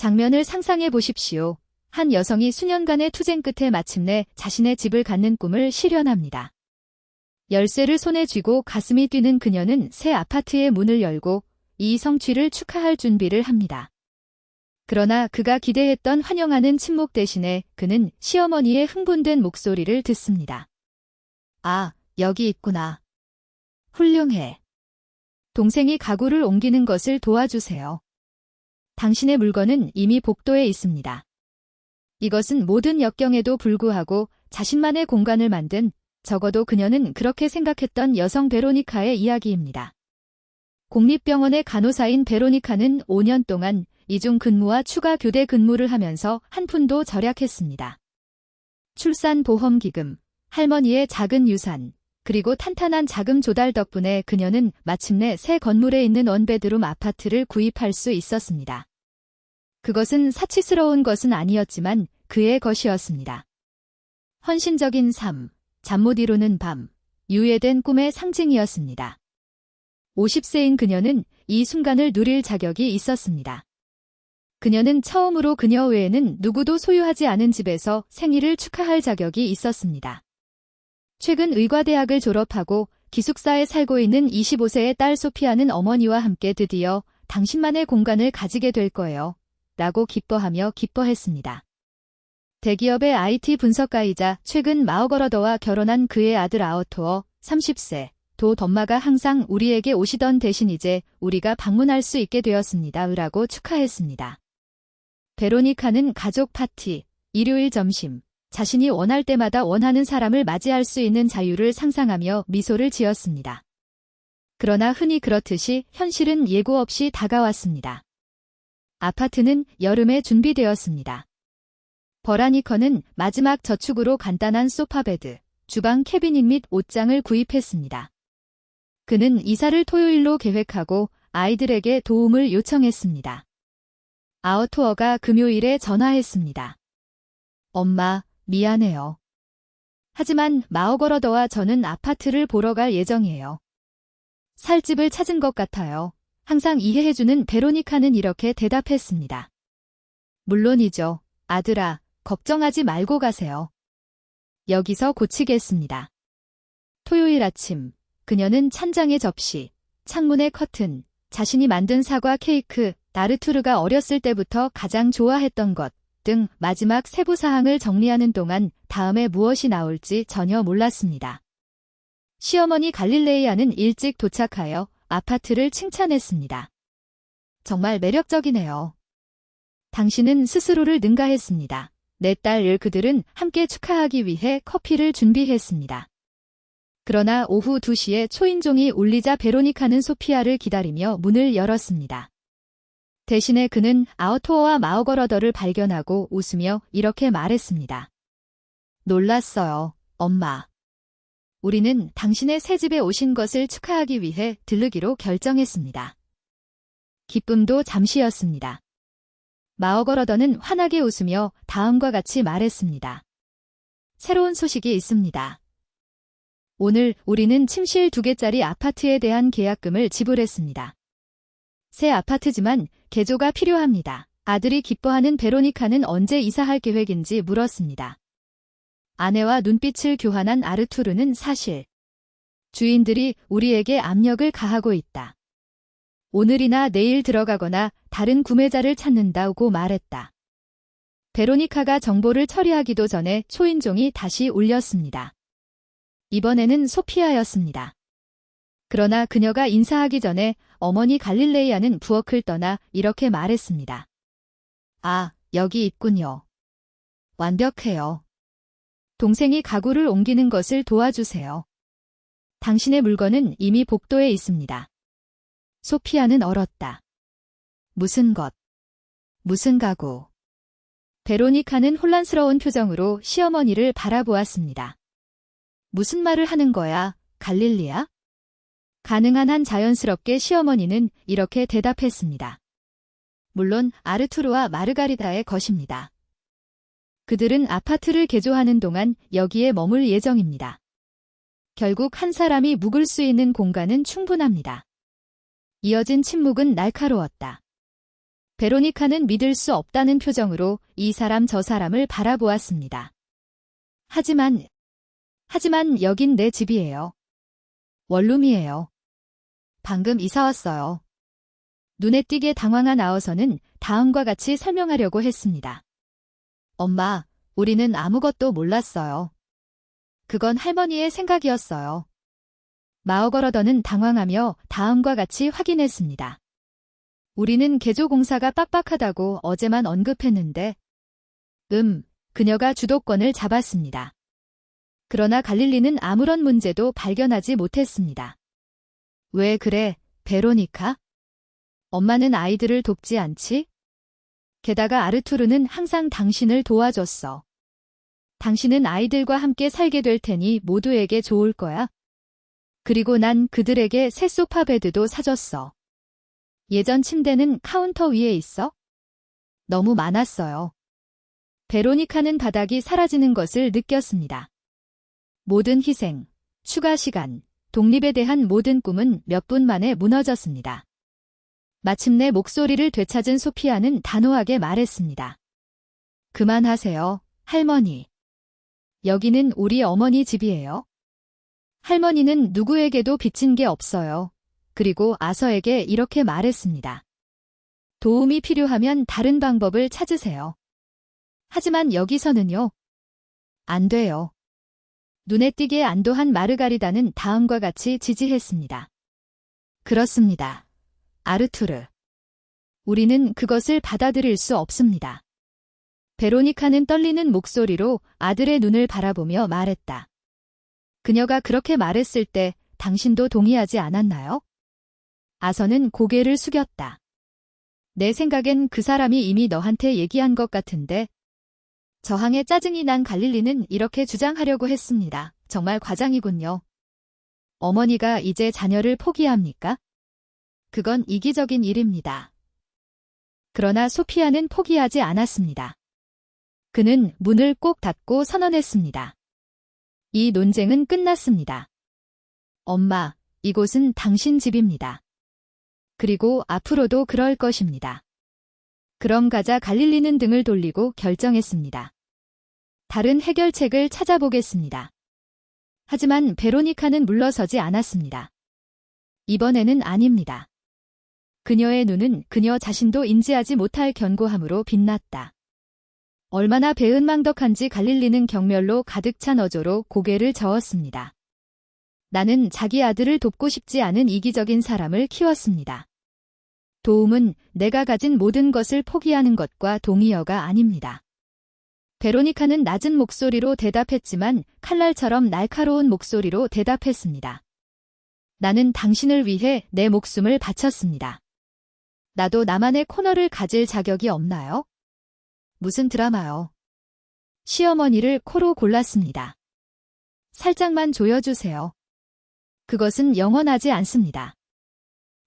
장면을 상상해 보십시오. 한 여성이 수년간의 투쟁 끝에 마침내 자신의 집을 갖는 꿈을 실현합니다. 열쇠를 손에 쥐고 가슴이 뛰는 그녀는 새 아파트의 문을 열고 이 성취를 축하할 준비를 합니다. 그러나 그가 기대했던 환영하는 침묵 대신에 그는 시어머니의 흥분된 목소리를 듣습니다. 아, 여기 있구나. 훌륭해. 동생이 가구를 옮기는 것을 도와주세요. 당신의 물건은 이미 복도에 있습니다. 이것은 모든 역경에도 불구하고 자신만의 공간을 만든, 적어도 그녀는 그렇게 생각했던 여성 베로니카의 이야기입니다. 공립병원의 간호사인 베로니카는 5년 동안 이중 근무와 추가 교대 근무를 하면서 한 푼도 절약했습니다. 출산보험기금, 할머니의 작은 유산, 그리고 탄탄한 자금 조달 덕분에 그녀는 마침내 새 건물에 있는 원베드룸 아파트를 구입할 수 있었습니다. 그것은 사치스러운 것은 아니었지만 그의 것이었습니다. 헌신적인 삶, 잠 못 이루는 밤, 유예된 꿈의 상징이었습니다. 50세인 그녀는 이 순간을 누릴 자격이 있었습니다. 그녀는 처음으로 그녀 외에는 누구도 소유하지 않은 집에서 생일을 축하할 자격이 있었습니다. 최근 의과대학을 졸업하고 기숙사에 살고 있는 25세의 딸 소피아는 어머니와 함께 드디어 당신만의 공간을 가지게 될 거예요. 라고 기뻐하며 기뻐했습니다. 대기업의 IT 분석가이자 최근 마어거러더와 결혼한 그의 아들 아어토어 30세, 도 덤마가 항상 우리에게 오시던 대신 이제 우리가 방문할 수 있게 되었습니다. 라고 축하했습니다. 베로니카는 가족 파티, 일요일 점심, 자신이 원할 때마다 원하는 사람을 맞이할 수 있는 자유를 상상하며 미소를 지었습니다. 그러나 흔히 그렇듯이 현실은 예고 없이 다가왔습니다. 아파트는 여름에 준비되었습니다. 버라니커는 마지막 저축으로 간단한 소파베드, 주방 캐비닛 및 옷장을 구입했습니다. 그는 이사를 토요일로 계획하고 아이들에게 도움을 요청했습니다. 아어토어가 금요일에 전화했습니다. 엄마, 미안해요. 하지만 마어거러더와 저는 아파트를 보러 갈 예정이에요. 살 집을 찾은 것 같아요. 항상 이해해주는 베로니카는 이렇게 대답했습니다. 물론이죠, 아들아, 걱정하지 말고 가세요. 여기서 고치겠습니다. 토요일 아침, 그녀는 찬장의 접시, 창문의 커튼, 자신이 만든 사과 케이크, 나르투르가 어렸을 때부터 가장 좋아했던 것 등 마지막 세부사항을 정리하는 동안 다음에 무엇이 나올지 전혀 몰랐습니다. 시어머니 갈릴레이아는 일찍 도착하여 아파트를 칭찬했습니다. 정말 매력적이네요. 당신은 스스로를 능가했습니다. 내 딸 그들은 함께 축하하기 위해 커피를 준비했습니다. 그러나 오후 2시에 초인종이 울리자 베로니카는 소피아를 기다리며 문을 열었습니다. 대신에 그는 아어토어와 마어거러더를 발견하고 웃으며 이렇게 말했습니다. 놀랐어요, 엄마. 우리는 당신의 새 집에 오신 것을 축하하기 위해 들르기로 결정했습니다. 기쁨도 잠시였습니다. 마어거러더는 환하게 웃으며 다음과 같이 말했습니다. 새로운 소식이 있습니다. 오늘 우리는 침실 2개짜리 아파트에 대한 계약금을 지불했습니다. 새 아파트지만 개조가 필요합니다. 아들이 기뻐하는 베로니카는 언제 이사할 계획인지 물었습니다. 아내와 눈빛을 교환한 아르투르는 사실. 주인들이 우리에게 압력을 가하고 있다. 오늘이나 내일 들어가거나 다른 구매자를 찾는다고 말했다. 베로니카가 정보를 처리하기도 전에 초인종이 다시 울렸습니다. 이번에는 소피아였습니다. 그러나 그녀가 인사하기 전에 어머니 갈릴레이아는 부엌을 떠나 이렇게 말했습니다. 아, 여기 있군요. 완벽해요. 동생이 가구를 옮기는 것을 도와주세요. 당신의 물건은 이미 복도에 있습니다. 소피아는 얼었다. 무슨 것? 무슨 가구? 베로니카는 혼란스러운 표정으로 시어머니를 바라보았습니다. 무슨 말을 하는 거야, 갈릴리아? 가능한 한 자연스럽게 시어머니는 이렇게 대답했습니다. 물론 아르투르와 마르가리다의 것입니다. 그들은 아파트를 개조하는 동안 여기에 머물 예정입니다. 결국 한 사람이 묵을 수 있는 공간은 충분합니다. 이어진 침묵은 날카로웠다. 베로니카는 믿을 수 없다는 표정으로 이 사람 저 사람을 바라보았습니다. 하지만 여긴 내 집이에요. 원룸이에요. 방금 이사 왔어요. 눈에 띄게 당황한 아어서는 다음과 같이 설명하려고 했습니다. 엄마, 우리는 아무것도 몰랐어요. 그건 할머니의 생각이었어요. 마오거러더는 당황하며 다음과 같이 확인했습니다. 우리는 개조 공사가 빡빡하다고 어제만 언급했는데, 그녀가 주도권을 잡았습니다. 그러나 갈릴리는 아무런 문제도 발견하지 못했습니다. 왜 그래, 베로니카? 엄마는 아이들을 돕지 않지? 게다가 아르투르는 항상 당신을 도와줬어. 당신은 아이들과 함께 살게 될 테니 모두에게 좋을 거야. 그리고 난 그들에게 새 소파 베드도 사줬어. 예전 침대는 카운터 위에 있어? 너무 많았어요. 베로니카는 바닥이 사라지는 것을 느꼈습니다. 모든 희생, 추가 시간, 독립에 대한 모든 꿈은 몇 분 만에 무너졌습니다. 마침내 목소리를 되찾은 소피아는 단호하게 말했습니다. 그만하세요, 할머니. 여기는 우리 어머니 집이에요. 할머니는 누구에게도 빚진 게 없어요. 그리고 아서에게 이렇게 말했습니다. 도움이 필요하면 다른 방법을 찾으세요. 하지만 여기서는요. 안 돼요. 눈에 띄게 안도한 마르가리다는 다음과 같이 지지했습니다. 그렇습니다. 아르투르. 우리는 그것을 받아들일 수 없습니다. 베로니카는 떨리는 목소리로 아들의 눈을 바라보며 말했다. 그녀가 그렇게 말했을 때 당신도 동의하지 않았나요? 아서는 고개를 숙였다. 내 생각엔 그 사람이 이미 너한테 얘기한 것 같은데. 저항에 짜증이 난 갈릴리는 이렇게 주장하려고 했습니다. 정말 과장이군요. 어머니가 이제 자녀를 포기합니까? 그건 이기적인 일입니다. 그러나 소피아는 포기하지 않았습니다. 그는 문을 꼭 닫고 선언했습니다. 이 논쟁은 끝났습니다. 엄마, 이곳은 당신 집입니다. 그리고 앞으로도 그럴 것입니다. 그럼 가자. 갈릴리는 등을 돌리고 결정했습니다. 다른 해결책을 찾아보겠습니다. 하지만 베로니카는 물러서지 않았습니다. 이번에는 아닙니다. 그녀의 눈은 그녀 자신도 인지하지 못할 견고함으로 빛났다. 얼마나 배은망덕한지 갈릴리는 경멸로 가득 찬 어조로 고개를 저었습니다. 나는 자기 아들을 돕고 싶지 않은 이기적인 사람을 키웠습니다. 도움은 내가 가진 모든 것을 포기하는 것과 동의어가 아닙니다. 베로니카는 낮은 목소리로 대답했지만 칼날처럼 날카로운 목소리로 대답했습니다. 나는 당신을 위해 내 목숨을 바쳤습니다. 나도 나만의 코너를 가질 자격이 없나요? 무슨 드라마요? 시어머니를 코로 골랐습니다. 살짝만 조여주세요. 그것은 영원하지 않습니다.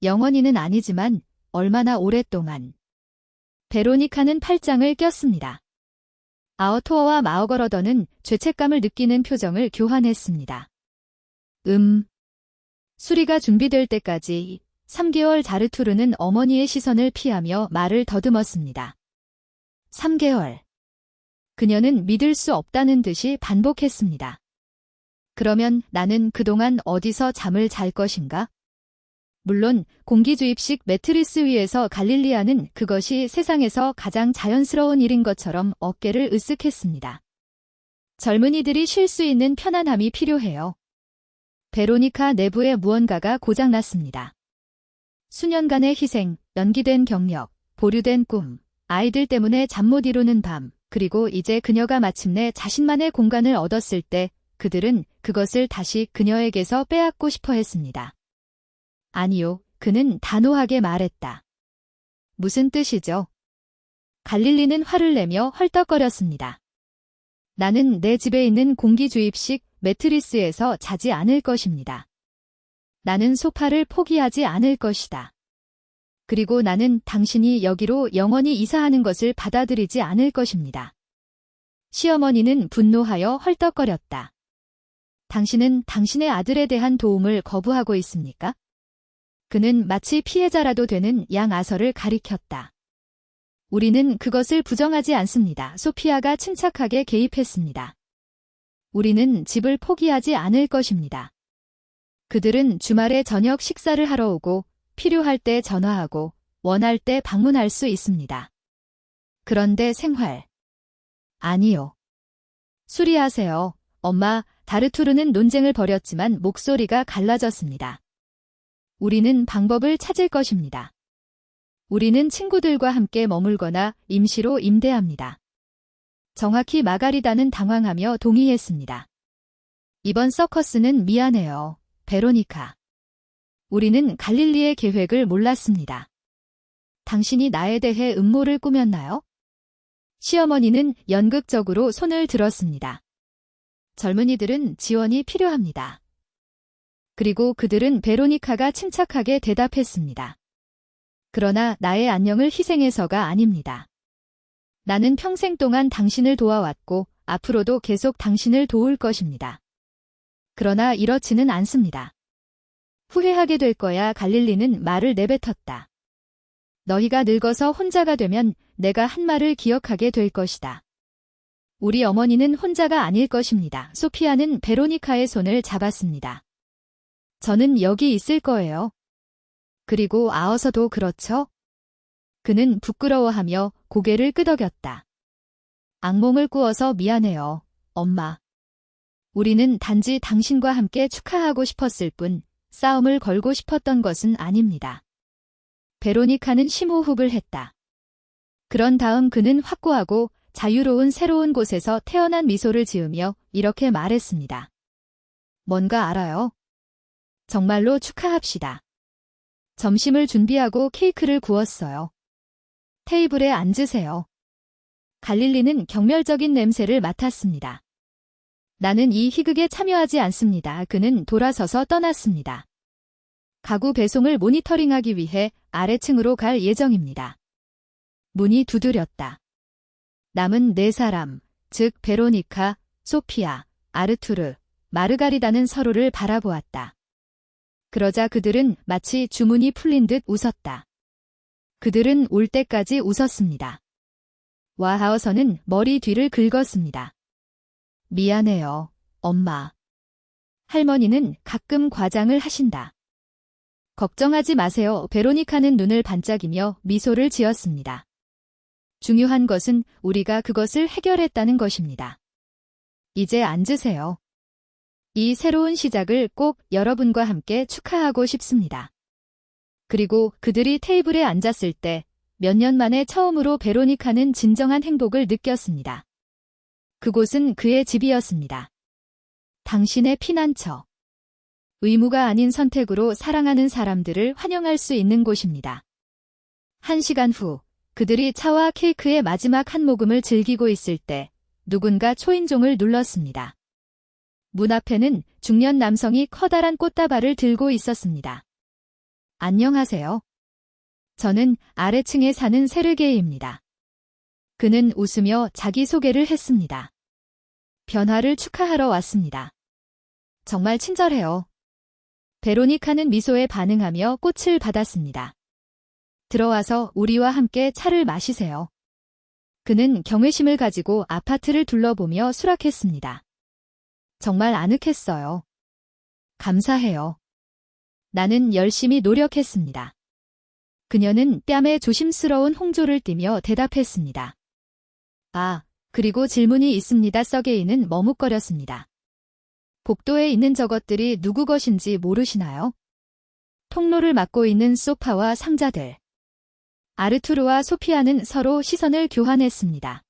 영원히는 아니지만 얼마나 오랫동안. 베로니카는 팔짱을 꼈습니다. 아어토어와 마오거러더는 죄책감을 느끼는 표정을 교환했습니다. 수리가 준비될 때까지 3개월. 자르투르는 어머니의 시선을 피하며 말을 더듬었습니다. 3개월. 그녀는 믿을 수 없다는 듯이 반복했습니다. 그러면 나는 그동안 어디서 잠을 잘 것인가? 물론 공기주입식 매트리스 위에서. 갈릴리아는 그것이 세상에서 가장 자연스러운 일인 것처럼 어깨를 으쓱했습니다. 젊은이들이 쉴 수 있는 편안함이 필요해요. 베로니카 내부에 무언가가 고장났습니다. 수년간의 희생, 연기된 경력, 보류된 꿈, 아이들 때문에 잠 못 이루는 밤, 그리고 이제 그녀가 마침내 자신만의 공간을 얻었을 때 그들은 그것을 다시 그녀에게서 빼앗고 싶어 했습니다. 아니요, 그는 단호하게 말했다. 무슨 뜻이죠? 갈릴리는 화를 내며 헐떡거렸습니다. 나는 내 집에 있는 공기주입식 매트리스에서 자지 않을 것입니다. 나는 소파를 포기하지 않을 것이다. 그리고 나는 당신이 여기로 영원히 이사하는 것을 받아들이지 않을 것입니다. 시어머니는 분노하여 헐떡거렸다. 당신은 당신의 아들에 대한 도움을 거부하고 있습니까? 그는 마치 피해자라도 되는 양 아서를 가리켰다. 우리는 그것을 부정하지 않습니다. 소피아가 침착하게 개입했습니다. 우리는 집을 포기하지 않을 것입니다. 그들은 주말에 저녁 식사를 하러 오고 필요할 때 전화하고 원할 때 방문할 수 있습니다. 그런데 생활. 아니요. 수리하세요. 엄마, 다르투르는 논쟁을 벌였지만 목소리가 갈라졌습니다. 우리는 방법을 찾을 것입니다. 우리는 친구들과 함께 머물거나 임시로 임대합니다. 정확히 마가리다는 당황하며 동의했습니다. 이번 서커스는 미안해요, 베로니카. 우리는 갈릴리의 계획을 몰랐습니다. 당신이 나에 대해 음모를 꾸몄나요? 시어머니는 연극적으로 손을 들었습니다. 젊은이들은 지원이 필요합니다. 그리고 그들은 베로니카가 침착하게 대답했습니다. 그러나 나의 안녕을 희생해서가 아닙니다. 나는 평생 동안 당신을 도와왔고 앞으로도 계속 당신을 도울 것입니다. 그러나 이렇지는 않습니다. 후회하게 될 거야. 갈릴리는 말을 내뱉었다. 너희가 늙어서 혼자가 되면 내가 한 말을 기억하게 될 것이다. 우리 어머니는 혼자가 아닐 것입니다. 소피아는 베로니카의 손을 잡았습니다. 저는 여기 있을 거예요. 그리고 아어서도 그렇죠? 그는 부끄러워하며 고개를 끄덕였다. 악몽을 꾸어서 미안해요, 엄마. 우리는 단지 당신과 함께 축하하고 싶었을 뿐 싸움을 걸고 싶었던 것은 아닙니다. 베로니카는 심호흡을 했다. 그런 다음 그는 확고하고 자유로운 새로운 곳에서 태어난 미소를 지으며 이렇게 말했습니다. 뭔가 알아요? 정말로 축하합시다. 점심을 준비하고 케이크를 구웠어요. 테이블에 앉으세요. 갈릴리는 경멸적인 냄새를 맡았습니다. 나는 이 희극에 참여하지 않습니다. 그는 돌아서서 떠났습니다. 가구 배송을 모니터링하기 위해 아래층으로 갈 예정입니다. 문이 두드렸다. 남은 4사람, 즉 베로니카, 소피아, 아르투르, 마르가리다는 서로를 바라보았다. 그러자 그들은 마치 주문이 풀린 듯 웃었다. 그들은 올 때까지 웃었습니다. 와하어서는 머리 뒤를 긁었습니다. 미안해요, 엄마. 할머니는 가끔 과장을 하신다. 걱정하지 마세요. 베로니카는 눈을 반짝이며 미소를 지었습니다. 중요한 것은 우리가 그것을 해결했다는 것입니다. 이제 앉으세요. 이 새로운 시작을 꼭 여러분과 함께 축하하고 싶습니다. 그리고 그들이 테이블에 앉았을 때 몇 년 만에 처음으로 베로니카는 진정한 행복을 느꼈습니다. 그곳은 그의 집이었습니다. 당신의 피난처. 의무가 아닌 선택으로 사랑하는 사람들을 환영할 수 있는 곳입니다. 1시간 후, 그들이 차와 케이크의 마지막 한 모금을 즐기고 있을 때 누군가 초인종을 눌렀습니다. 문 앞에는 중년 남성이 커다란 꽃다발을 들고 있었습니다. 안녕하세요. 저는 아래층에 사는 세르게이입니다. 그는 웃으며 자기소개를 했습니다. 변화를 축하하러 왔습니다. 정말 친절해요. 베로니카는 미소에 반응하며 꽃을 받았습니다. 들어와서 우리와 함께 차를 마시세요. 그는 경외심을 가지고 아파트를 둘러보며 수락했습니다. 정말 아늑했어요. 감사해요. 나는 열심히 노력했습니다. 그녀는 뺨에 조심스러운 홍조를 띠며 대답했습니다. 아, 그리고 질문이 있습니다. 서게이는 머뭇거렸습니다. 복도에 있는 저것들이 누구 것인지 모르시나요? 통로를 막고 있는 소파와 상자들. 아르투르와 소피아는 서로 시선을 교환했습니다.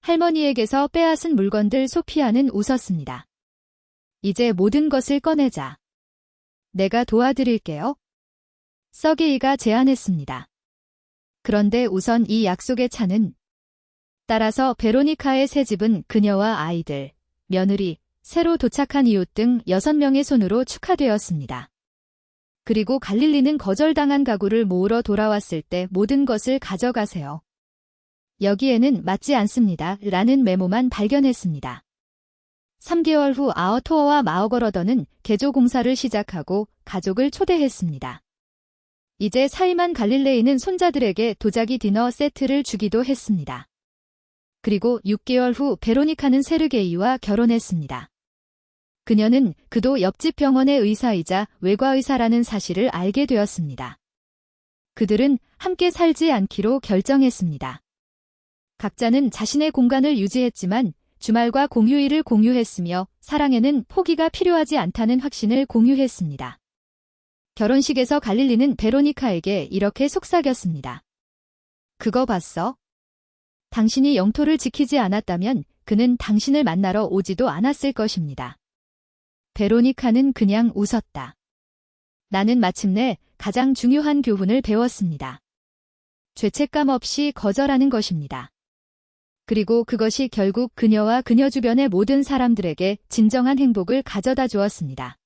할머니에게서 빼앗은 물건들. 소피아는 웃었습니다. 이제 모든 것을 꺼내자. 내가 도와드릴게요. 서게이가 제안했습니다. 그런데 우선 이 약속의 차는. 따라서 베로니카의 새 집은 그녀와 아이들, 며느리, 새로 도착한 이웃 등 6명의 손으로 축하되었습니다. 그리고 갈릴리는 거절당한 가구를 모으러 돌아왔을 때 모든 것을 가져가세요. 여기에는 맞지 않습니다. 라는 메모만 발견했습니다. 3개월 후 아어토어와 마어거러더는 개조 공사를 시작하고 가족을 초대했습니다. 이제 사임한 갈릴레이는 손자들에게 도자기 디너 세트를 주기도 했습니다. 그리고 6개월 후 베로니카는 세르게이와 결혼했습니다. 그녀는 그도 옆집 병원의 의사이자 외과의사라는 사실을 알게 되었습니다. 그들은 함께 살지 않기로 결정했습니다. 각자는 자신의 공간을 유지했지만 주말과 공휴일을 공유했으며 사랑에는 포기가 필요하지 않다는 확신을 공유했습니다. 결혼식에서 갈릴리는 베로니카에게 이렇게 속삭였습니다. 그거 봤어? 당신이 영토를 지키지 않았다면 그는 당신을 만나러 오지도 않았을 것입니다. 베로니카는 그냥 웃었다. 나는 마침내 가장 중요한 교훈을 배웠습니다. 죄책감 없이 거절하는 것입니다. 그리고 그것이 결국 그녀와 그녀 주변의 모든 사람들에게 진정한 행복을 가져다 주었습니다.